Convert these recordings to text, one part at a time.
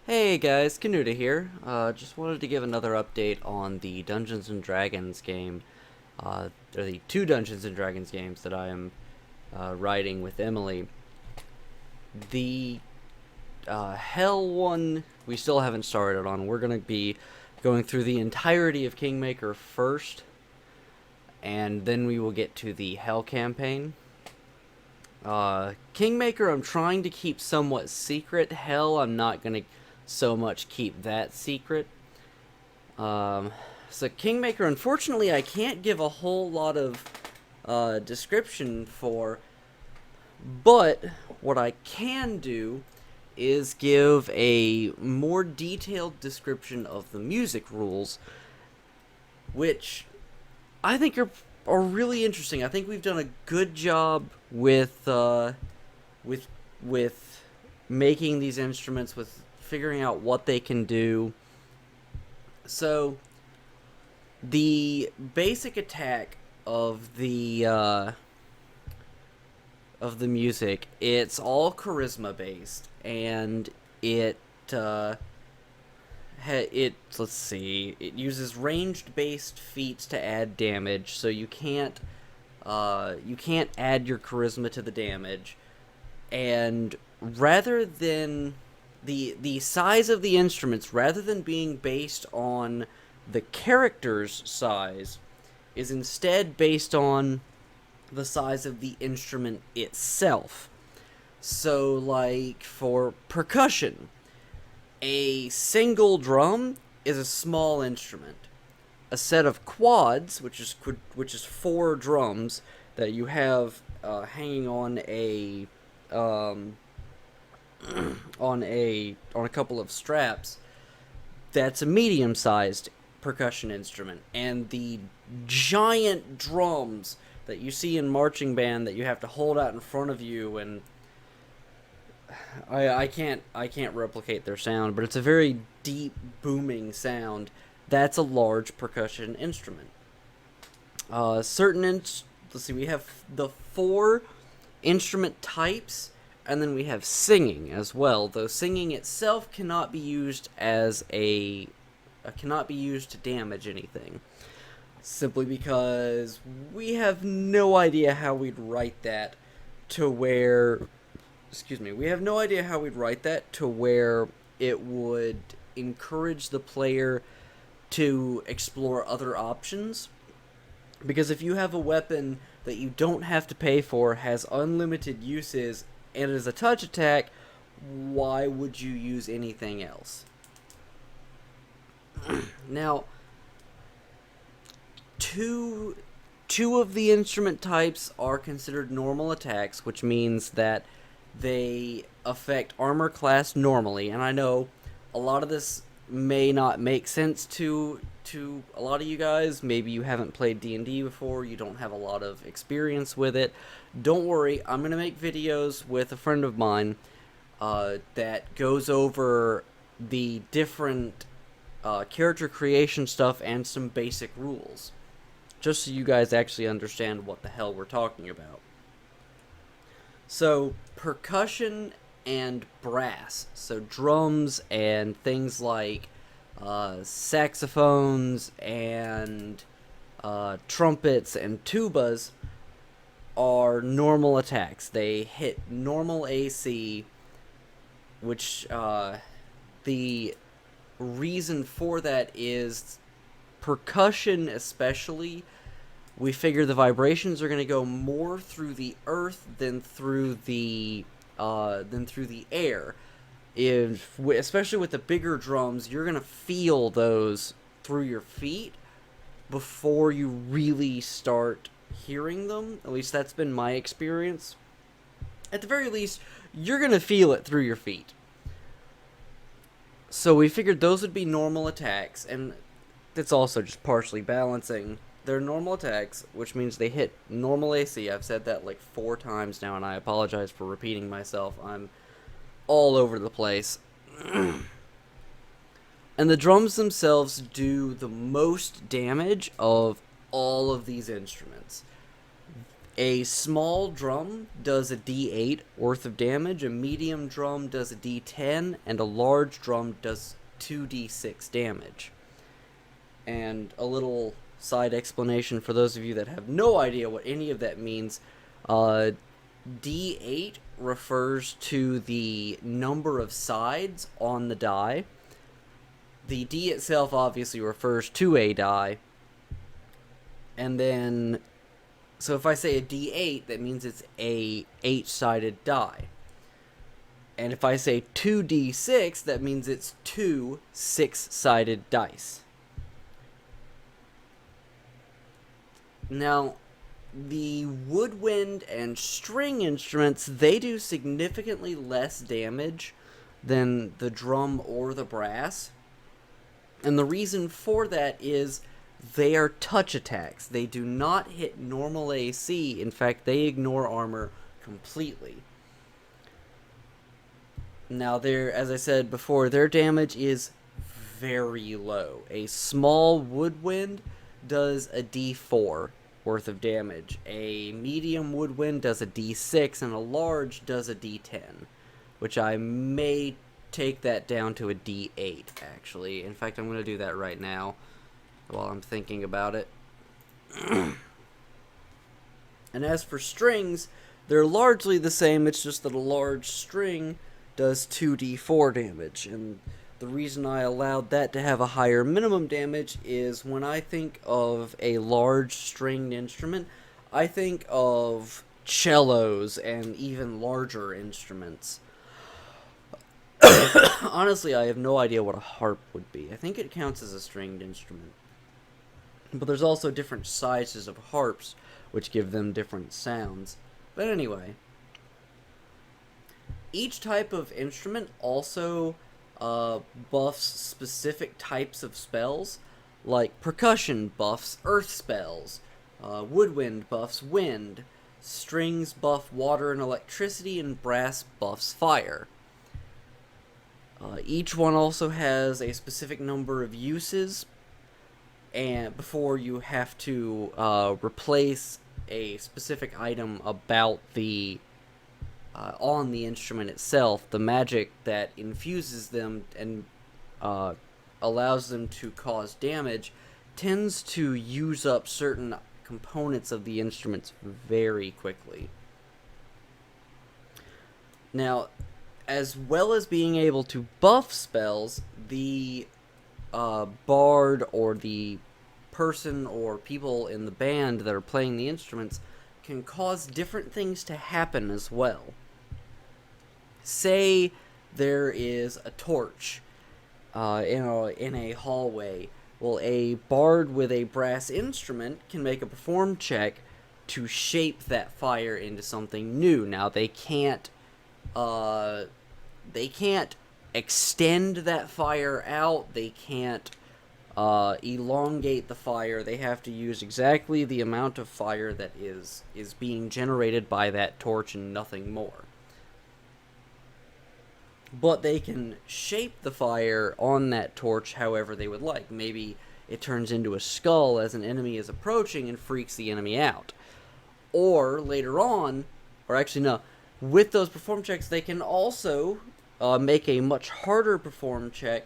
Hey guys, Kenuda here. Just wanted to give another update on the Dungeons and Dragons game, or the two Dungeons and Dragons games that I am writing with Emily. The Hell one we still haven't started on. We're gonna be going through the entirety of Kingmaker first, and then we will get to the Hell campaign. Kingmaker I'm trying to keep somewhat secret. Hell I'm not gonna so much keep that secret. Um, so Kingmaker, unfortunately, I can't give a whole lot of description for, but what I can do is give a more detailed description of the music rules, which I think are really interesting. I think we've done a good job with with making these instruments, with figuring out what they can do. So the basic attack of the music, it's all charisma based, and uh, let's see, it uses ranged based feats to add damage. So you can't add your charisma to the damage, and rather than the size of the instruments, rather than being based on the character's size, is instead based on the size of the instrument itself. So, like for percussion, a single drum is a small instrument. A set of quads, which is four drums that you have hanging on um, on a couple of straps, that's a medium-sized percussion instrument. And the giant drums that you see in marching band that you have to hold out in front of you, and I can't replicate their sound, but it's a very deep booming sound. That's a large percussion instrument. Let's see, we have the four instrument types, and then we have singing as well. Though singing itself cannot be used cannot be used to damage anything, simply because we have no idea how we'd write that to where we have no idea how we'd write that to where it would encourage the player to explore other options. Because if you have a weapon that you don't have to pay for, has unlimited uses, and is a touch attack, why would you use anything else? Now, two of the instrument types are considered normal attacks, which means that they affect armor class normally. And I know a lot of this may not make sense to a lot of you guys. Maybe you haven't played D&D before, you don't have a lot of experience with it. Don't worry, I'm going to make videos with a friend of mine that goes over the different character creation stuff and some basic rules, just so you guys actually understand what the hell we're talking about. So, percussion and brass, so drums and things like saxophones and trumpets and tubas, are normal attacks. They hit normal AC, which the reason for that is percussion especially. We figure the vibrations are going to go more through the earth than through the air. Especially with the bigger drums, you're going to feel those through your feet before you really start hearing them. At least that's been my experience. At the very least, you're going to feel it through your feet. So we figured those would be normal attacks, and it's also just partially balancing. They're normal attacks, which means they hit normal AC. I've said that like 4 times now, and I apologize for repeating myself. I'm all over the place. And the drums themselves do the most damage of all of these instruments. A small drum does a d8 worth of damage, a medium drum does a d10, and a large drum does 2d6 damage. And a little side explanation for those of you that have no idea what any of that means. D8 refers to the number of sides on the die. The D itself obviously refers to a die. And then, so if I say a D8, that means it's a 8-sided die. And if I say 2D6, that means it's 2 6-sided dice. Now, the woodwind and string instruments, they do significantly less damage than the drum or the brass. And the reason for that is they are touch attacks. They do not hit normal AC. In fact, they ignore armor completely. Now, as I said before, their damage is very low. A small woodwind does a d4 worth of damage. A medium woodwind does a d6, and a large does a d10, which I may take that down to a d8, actually. In fact, I'm going to do that right now while I'm thinking about it. And as for strings, they're largely the same. It's just that a large string does 2d4 damage, and the reason I allowed that to have a higher minimum damage is when I think of a large stringed instrument, I think of cellos and even larger instruments. Honestly, I have no idea what a harp would be. I think it counts as a stringed instrument. But there's also different sizes of harps, which give them different sounds. But anyway, each type of instrument also buffs specific types of spells, like percussion buffs earth spells, woodwind buffs wind, strings buff water and electricity, and brass buffs fire. Each one also has a specific number of uses, and before you have to replace a specific item about the on the instrument itself. The magic that infuses them and allows them to cause damage tends to use up certain components of the instruments very quickly. Now, as well as being able to buff spells, the bard or the person or people in the band that are playing the instruments can cause different things to happen as well. Say there is a torch in a hallway. Well, a bard with a brass instrument can make a perform check to shape that fire into something new. Now, they can't extend that fire out. They can't elongate the fire. They have to use exactly the amount of fire that is being generated by that torch and nothing more. But they can shape the fire on that torch however they would like. Maybe it turns into a skull as an enemy is approaching and freaks the enemy out. Or later on, or actually no, with those perform checks, they can also make a much harder perform check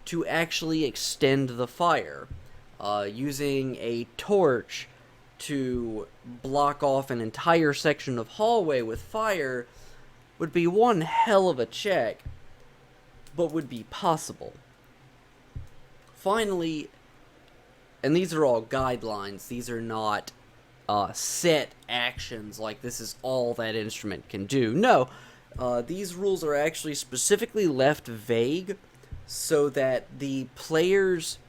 to actually extend the fire. Using a torch to block off an entire section of hallway with fire would be one hell of a check, but would be possible. Finally, and these are all guidelines, these are not set actions like this is all that instrument can do. No, these rules are actually specifically left vague so that the players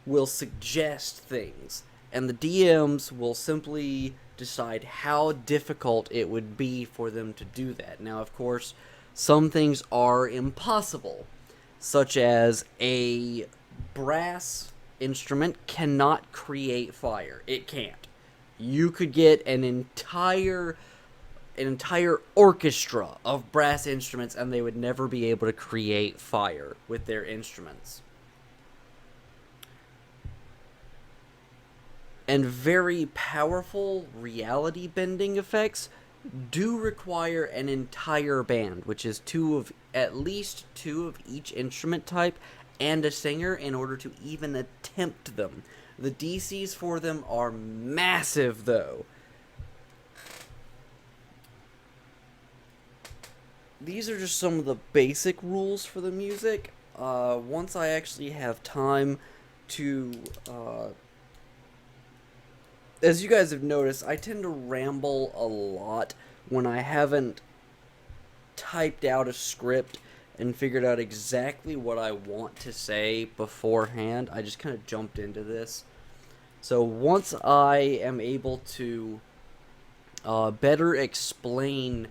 will suggest things, and the DMs will simply decide how difficult it would be for them to do that. Now, of course, some things are impossible, such as a brass instrument cannot create fire. It can't. You could get an entire orchestra of brass instruments and they would never be able to create fire with their instruments. and very powerful reality bending effects do require an entire band, which is at least two of each instrument type and a singer in order to even attempt them. The DCs for them are massive, though. These are just some of the basic rules for the music. Once I actually have time to, as you guys have noticed, I tend to ramble a lot when I haven't typed out a script and figured out exactly what I want to say beforehand. I just kind of jumped into this. So once I am able to better explain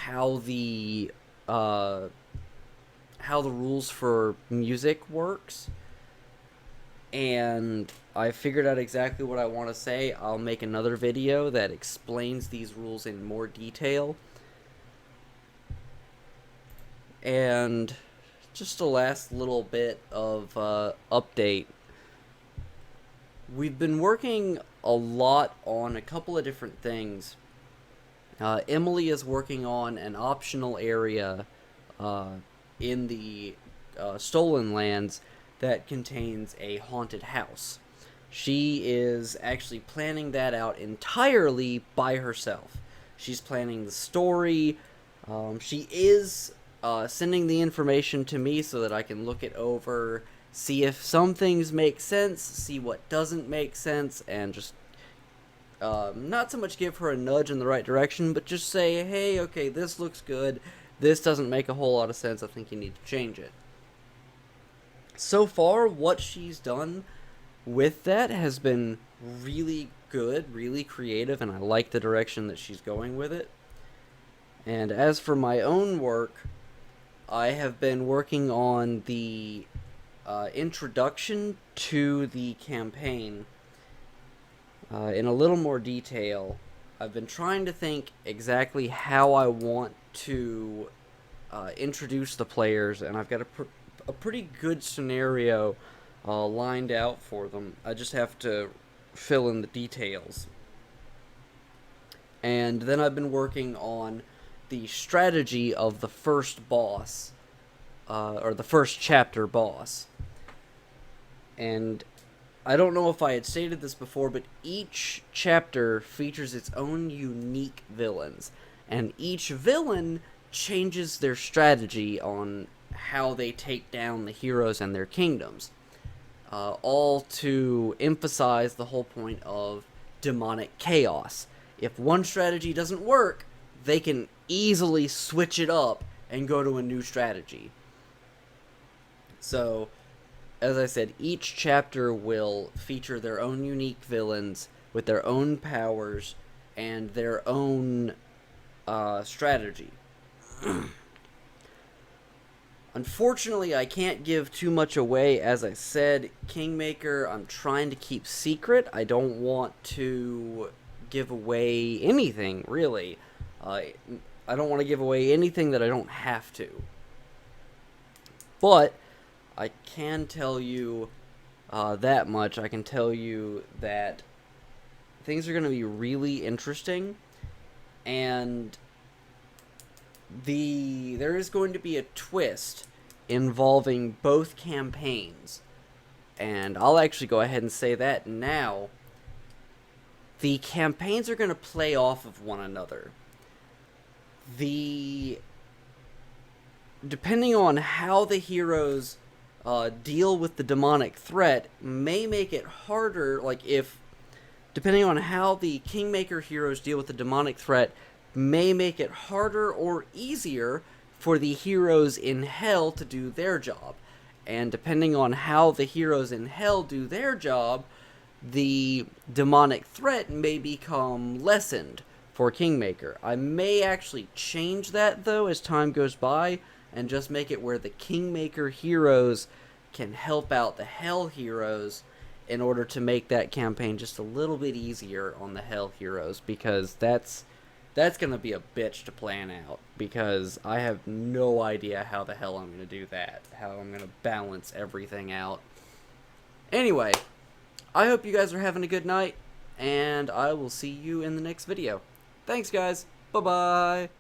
how the rules for music works, and I figured out exactly what I want to say, I'll make another video that explains these rules in more detail. And just a last little bit of update. We've been working a lot on a couple of different things. Emily is working on an optional area in the Stolen Lands that contains a haunted house. She is actually planning that out entirely by herself. She's planning the story. She is sending the information to me so that I can look it over, see if some things make sense, see what doesn't make sense, and just not so much give her a nudge in the right direction, but just say, hey, okay, this looks good, this doesn't make a whole lot of sense, I think you need to change it. So far, what she's done with that has been really good, really creative, and I like the direction that she's going with it. And as for my own work, I have been working on the introduction to the campaign in a little more detail. I've been trying to think exactly how I want to introduce the players, and I've got a pretty good scenario lined out for them. I just have to fill in the details. And then I've been working on the strategy of the first boss, or the first chapter boss. And I don't know if I had stated this before, but each chapter features its own unique villains, and each villain changes their strategy on how they take down the heroes and their kingdoms, all to emphasize the whole point of demonic chaos. If one strategy doesn't work, they can easily switch it up and go to a new strategy. So, as I said, each chapter will feature their own unique villains with their own powers and their own strategy. Unfortunately, I can't give too much away. As I said, Kingmaker, I'm trying to keep secret. I don't want to give away anything, really. I don't want to give away anything that I don't have to. But I can tell you that much. I can tell you that things are going to be really interesting, and there is going to be a twist involving both campaigns, and I'll actually go ahead and say that now. The campaigns are going to play off of one another. Depending on how the heroes deal with the demonic threat may make it harder, depending on how the Kingmaker heroes deal with the demonic threat may make it harder or easier for the heroes in Hell to do their job. And depending on how the heroes in Hell do their job, the demonic threat may become lessened for Kingmaker. I may actually change that, though, as time goes by, and just make it where the Kingmaker heroes can help out the Hell heroes in order to make that campaign just a little bit easier on the Hell heroes, because that's going to be a bitch to plan out, because I have no idea how the hell I'm going to do that, how I'm going to balance everything out. Anyway, I hope you guys are having a good night, and I will see you in the next video. Thanks, guys. Bye-bye.